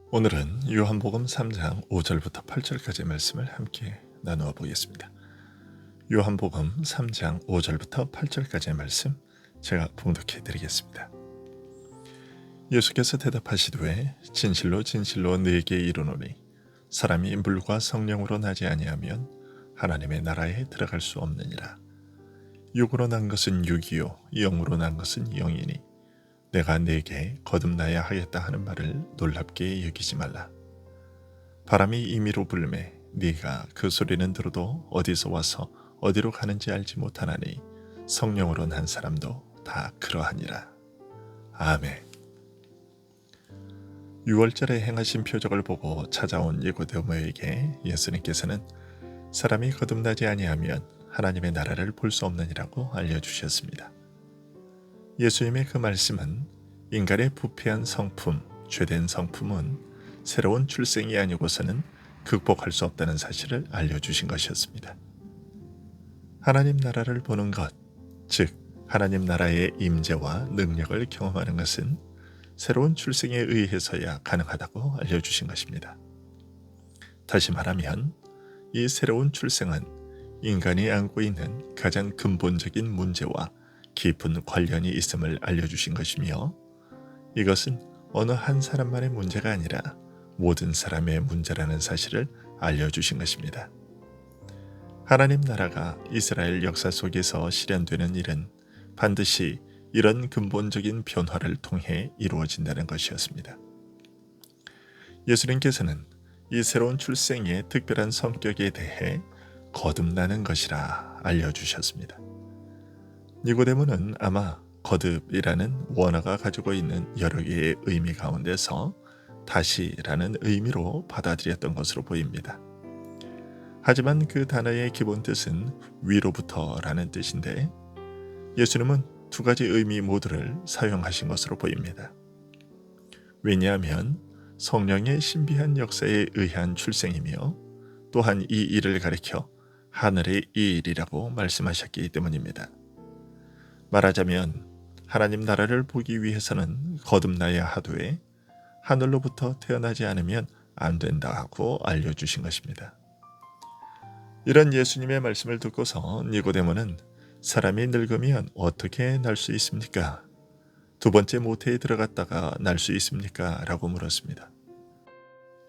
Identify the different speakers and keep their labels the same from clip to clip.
Speaker 1: 오늘은 요한복음 3장 5절부터 8절까지의 말씀을 함께 나누어 보겠습니다. 요한복음 3장 5절부터 8절까지의 말씀 제가 봉독해 드리겠습니다. 예수께서 대답하시되 진실로 진실로 너희에게 이르노니 사람이 물과 성령으로 나지 아니하면 하나님의 나라에 들어갈 수 없느니라. 육으로 난 것은 육이요 영으로 난 것은 영이니 내가 네게 거듭나야 하겠다 하는 말을 놀랍게 여기지 말라. 바람이 임의로 불매 네가 그 소리는 들어도 어디서 와서 어디로 가는지 알지 못하나니 성령으로 난 사람도 다 그러하니라. 아멘. 유월절에 행하신 표적을 보고 찾아온 니고데모에게 예수님께서는 사람이 거듭나지 아니하면 하나님의 나라를 볼 수 없느니라고 알려주셨습니다. 예수님의 그 말씀은 인간의 부패한 성품, 죄된 성품은 새로운 출생이 아니고서는 극복할 수 없다는 사실을 알려주신 것이었습니다. 하나님 나라를 보는 것, 즉 하나님 나라의 임재와 능력을 경험하는 것은 새로운 출생에 의해서야 가능하다고 알려주신 것입니다. 다시 말하면 이 새로운 출생은 인간이 안고 있는 가장 근본적인 문제와 깊은 관련이 있음을 알려주신 것이며 이것은 어느 한 사람만의 문제가 아니라 모든 사람의 문제라는 사실을 알려주신 것입니다. 하나님 나라가 이스라엘 역사 속에서 실현되는 일은 반드시 이런 근본적인 변화를 통해 이루어진다는 것이었습니다. 예수님께서는 이 새로운 출생의 특별한 성격에 대해 거듭나는 것이라 알려주셨습니다. 니고데모는 아마 거듭이라는 원어가 가지고 있는 여러 개의 의미 가운데서 다시라는 의미로 받아들였던 것으로 보입니다. 하지만 그 단어의 기본 뜻은 위로부터라는 뜻인데 예수님은 두 가지 의미 모두를 사용하신 것으로 보입니다. 왜냐하면 성령의 신비한 역사에 의한 출생이며 또한 이 일을 가리켜 하늘의 일이라고 말씀하셨기 때문입니다. 말하자면 하나님 나라를 보기 위해서는 거듭나야 하되 하늘로부터 태어나지 않으면 안 된다고 알려주신 것입니다. 이런 예수님의 말씀을 듣고서 니고데모는 사람이 늙으면 어떻게 날 수 있습니까? 두 번째 모태에 들어갔다가 날 수 있습니까? 라고 물었습니다.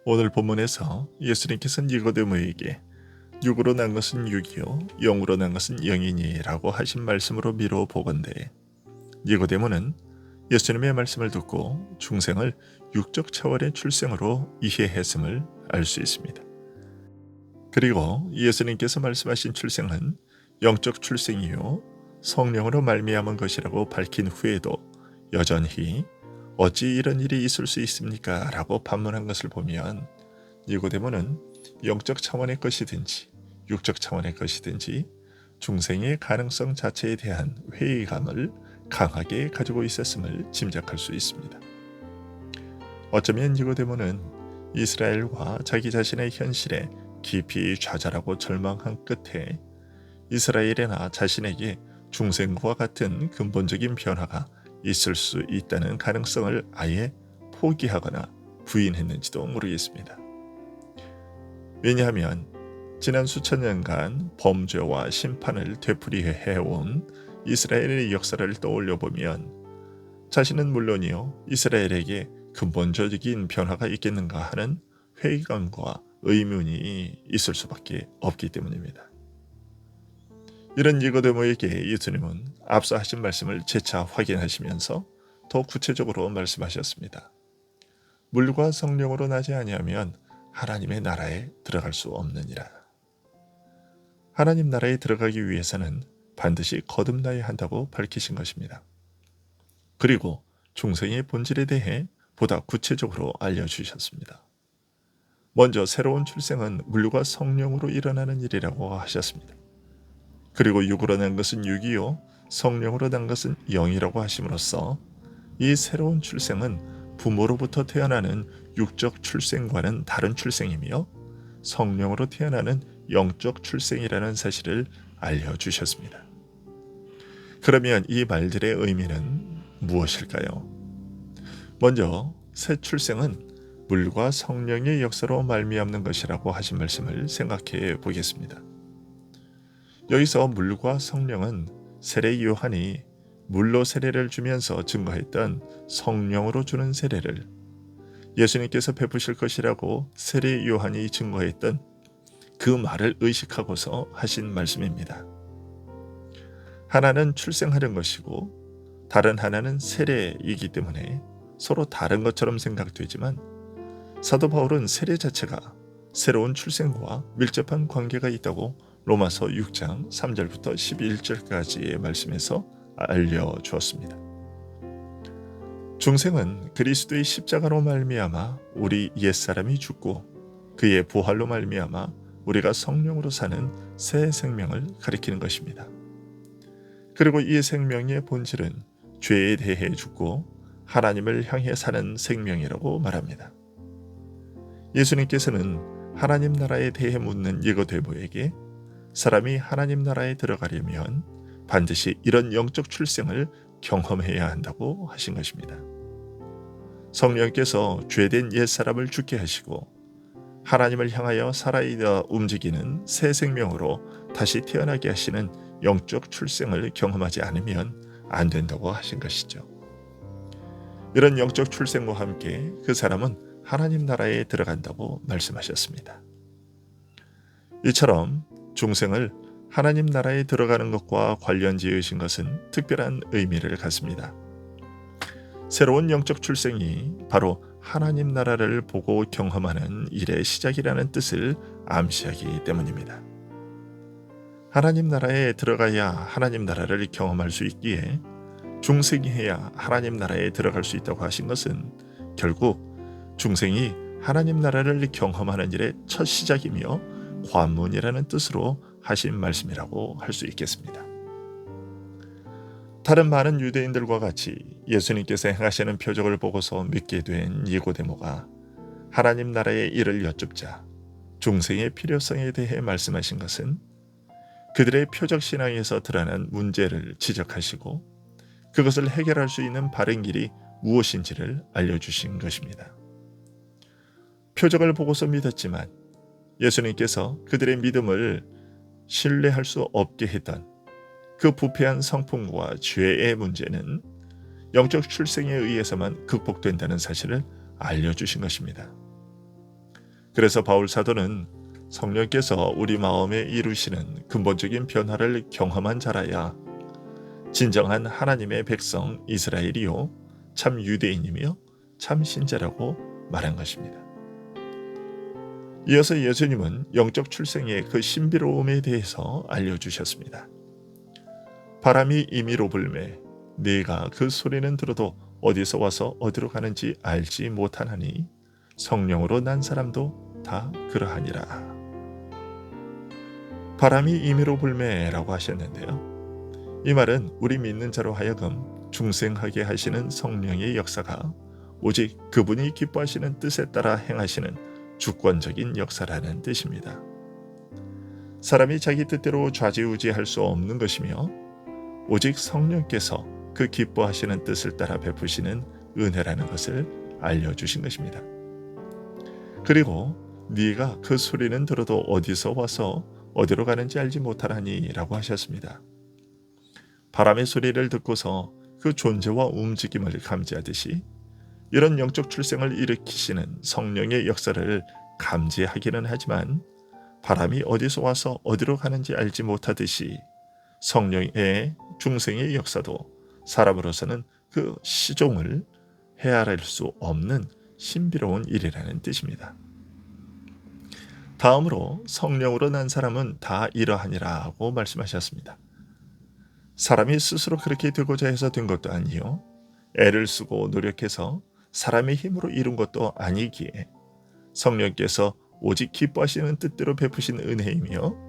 Speaker 1: 오늘 본문에서 예수님께서 니고데모에게 육으로 난 것은 육이요 영으로 난 것은 영이니 라고 하신 말씀으로 미루어 보건대 니고데모는 예수님의 말씀을 듣고 중생을 육적 차원의 출생으로 이해했음을 알 수 있습니다. 그리고 예수님께서 말씀하신 출생은 영적 출생이요 성령으로 말미암은 것이라고 밝힌 후에도 여전히 어찌 이런 일이 있을 수 있습니까? 라고 반문한 것을 보면 니고데모는 영적 차원의 것이든지 육적 차원의 것이든지 중생의 가능성 자체에 대한 회의감을 강하게 가지고 있었음을 짐작할 수 있습니다. 어쩌면 니고데모는 이스라엘과 자기 자신의 현실에 깊이 좌절하고 절망한 끝에 이스라엘이나 자신에게 중생과 같은 근본적인 변화가 있을 수 있다는 가능성을 아예 포기하거나 부인했는지도 모르겠습니다. 왜냐하면 지난 수천 년간 범죄와 심판을 되풀이해온 이스라엘의 역사를 떠올려 보면 자신은 물론이요 이스라엘에게 근본적인 변화가 있겠는가 하는 회의감과 의문이 있을 수밖에 없기 때문입니다. 이런 니고데모에게 예수님은 앞서 하신 말씀을 재차 확인하시면서 더 구체적으로 말씀하셨습니다. 물과 성령으로 나지 아니하면 하나님의 나라에 들어갈 수 없느니라. 하나님 나라에 들어가기 위해서는 반드시 거듭나야 한다고 밝히신 것입니다. 그리고 중생의 본질에 대해 보다 구체적으로 알려주셨습니다. 먼저 새로운 출생은 물과 성령으로 일어나는 일이라고 하셨습니다. 그리고 육으로 난 것은 육이요 성령으로 난 것은 영이라고 하심으로써 이 새로운 출생은 부모로부터 태어나는 육적 출생과는 다른 출생이며 성령으로 태어나는 영적 출생이라는 사실을 알려주셨습니다. 그러면 이 말들의 의미는 무엇일까요? 먼저 새 출생은 물과 성령의 역사로 말미암는 것이라고 하신 말씀을 생각해 보겠습니다. 여기서 물과 성령은 세례 요한이 물로 세례를 주면서 증거했던 성령으로 주는 세례를 예수님께서 베푸실 것이라고 세례 요한이 증거했던 그 말을 의식하고서 하신 말씀입니다. 하나는 출생하는 것이고 다른 하나는 세례이기 때문에 서로 다른 것처럼 생각되지만 사도 바울은 세례 자체가 새로운 출생과 밀접한 관계가 있다고 로마서 6장 3절부터 11절까지의 말씀에서 알려주었습니다. 중생은 그리스도의 십자가로 말미암아 우리 옛사람이 죽고 그의 부활로 말미암아 우리가 성령으로 사는 새 생명을 가리키는 것입니다. 그리고 이 생명의 본질은 죄에 대해 죽고 하나님을 향해 사는 생명이라고 말합니다. 예수님께서는 하나님 나라에 대해 묻는 니고데모에게 사람이 하나님 나라에 들어가려면 반드시 이런 영적 출생을 경험해야 한다고 하신 것입니다. 성령께서 죄된 옛사람을 죽게 하시고 하나님을 향하여 살아있어 움직이는 새 생명으로 다시 태어나게 하시는 영적 출생을 경험하지 않으면 안 된다고 하신 것이죠. 이런 영적 출생과 함께 그 사람은 하나님 나라에 들어간다고 말씀하셨습니다. 이처럼 중생을 하나님 나라에 들어가는 것과 관련 지으신 것은 특별한 의미를 갖습니다. 새로운 영적 출생이 바로 하나님 나라를 보고 경험하는 일의 시작이라는 뜻을 암시하기 때문입니다. 하나님 나라에 들어가야 하나님 나라를 경험할 수 있기에 중생이 해야 하나님 나라에 들어갈 수 있다고 하신 것은 결국 중생이 하나님 나라를 경험하는 일의 첫 시작이며 관문이라는 뜻으로 하신 말씀이라고 할 수 있겠습니다. 다른 많은 유대인들과 같이 예수님께서 행하시는 표적을 보고서 믿게 된 니고데모가 하나님 나라의 일을 여쭙자 중생의 필요성에 대해 말씀하신 것은 그들의 표적 신앙에서 드러난 문제를 지적하시고 그것을 해결할 수 있는 바른 길이 무엇인지를 알려주신 것입니다. 표적을 보고서 믿었지만 예수님께서 그들의 믿음을 신뢰할 수 없게 했던 그 부패한 성품과 죄의 문제는 영적 출생에 의해서만 극복된다는 사실을 알려주신 것입니다. 그래서 바울 사도는 성령께서 우리 마음에 이루시는 근본적인 변화를 경험한 자라야 진정한 하나님의 백성 이스라엘이요 참 유대인이며 참 신자라고 말한 것입니다. 이어서 예수님은 영적 출생의 그 신비로움에 대해서 알려주셨습니다. 바람이 임의로 불매 네가 그 소리는 들어도 어디서 와서 어디로 가는지 알지 못하나니 성령으로 난 사람도 다 그러하니라. 바람이 임의로 불매라고 하셨는데요. 이 말은 우리 믿는 자로 하여금 중생하게 하시는 성령의 역사가 오직 그분이 기뻐하시는 뜻에 따라 행하시는 주권적인 역사라는 뜻입니다. 사람이 자기 뜻대로 좌지우지할 수 없는 것이며 오직 성령께서 그 기뻐하시는 뜻을 따라 베푸시는 은혜라는 것을 알려주신 것입니다. 그리고 네가 그 소리는 들어도 어디서 와서 어디로 가는지 알지 못하라니 라고 하셨습니다. 바람의 소리를 듣고서 그 존재와 움직임을 감지하듯이 이런 영적 출생을 일으키시는 성령의 역사를 감지하기는 하지만 바람이 어디서 와서 어디로 가는지 알지 못하듯이 성령의 중생의 역사도 사람으로서는 그 시종을 헤아릴 수 없는 신비로운 일이라는 뜻입니다. 다음으로 성령으로 난 사람은 다 이러하니라고 말씀하셨습니다. 사람이 스스로 그렇게 되고자 해서 된 것도 아니요 애를 쓰고 노력해서 사람의 힘으로 이룬 것도 아니기에 성령께서 오직 기뻐하시는 뜻대로 베푸신 은혜이며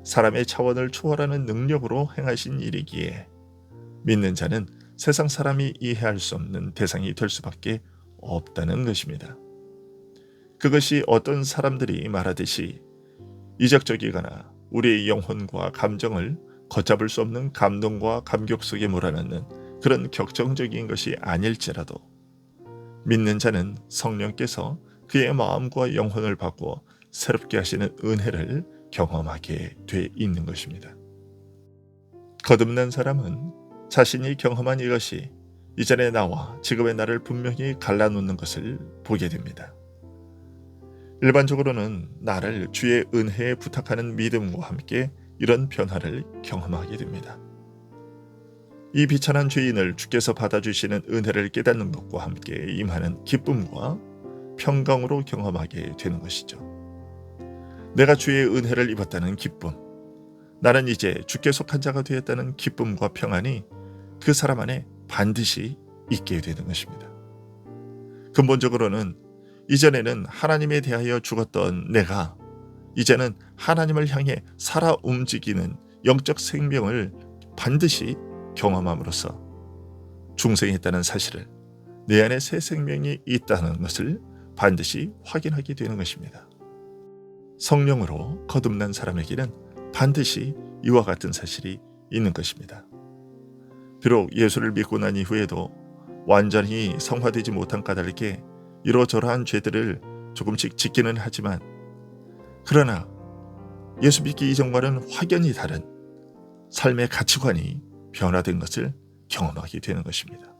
Speaker 1: 사람의 차원을 초월하는 능력으로 행하신 일이기에 믿는 자는 세상 사람이 이해할 수 없는 대상이 될 수밖에 없다는 것입니다. 그것이 어떤 사람들이 말하듯이 이적적이거나 우리의 영혼과 감정을 걷잡을 수 없는 감동과 감격 속에 몰아넣는 그런 격정적인 것이 아닐지라도 믿는 자는 성령께서 그의 마음과 영혼을 바꾸어 새롭게 하시는 은혜를 경험하게 돼 있는 것입니다. 거듭난 사람은 자신이 경험한 이것이 이전의 나와 지금의 나를 분명히 갈라놓는 것을 보게 됩니다. 일반적으로는 나를 주의 은혜에 부탁하는 믿음과 함께 이런 변화를 경험하게 됩니다. 이 비천한 죄인을 주께서 받아주시는 은혜를 깨닫는 것과 함께 임하는 기쁨과 평강으로 경험하게 되는 것이죠. 내가 주의 은혜를 입었다는 기쁨, 나는 이제 주께 속한 자가 되었다는 기쁨과 평안이 그 사람 안에 반드시 있게 되는 것입니다. 근본적으로는 이전에는 하나님에 대하여 죽었던 내가 이제는 하나님을 향해 살아 움직이는 영적 생명을 반드시 경험함으로써 중생했다는 사실을, 내 안에 새 생명이 있다는 것을 반드시 확인하게 되는 것입니다. 성령으로 거듭난 사람에게는 반드시 이와 같은 사실이 있는 것입니다. 비록 예수를 믿고 난 이후에도 완전히 성화되지 못한 까닭에 이러저러한 죄들을 조금씩 짓기는 하지만, 그러나 예수 믿기 이전과는 확연히 다른 삶의 가치관이 변화된 것을 경험하게 되는 것입니다.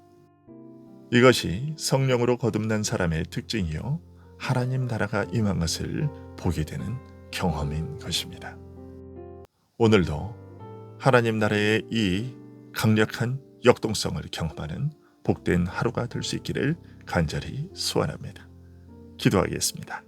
Speaker 1: 이것이 성령으로 거듭난 사람의 특징이요, 하나님 나라가 임한 것을 보게 되는 경험인 것입니다. 오늘도 하나님 나라의 이 강력한 역동성을 경험하는 복된 하루가 될 수 있기를 간절히 소원합니다. 기도하겠습니다.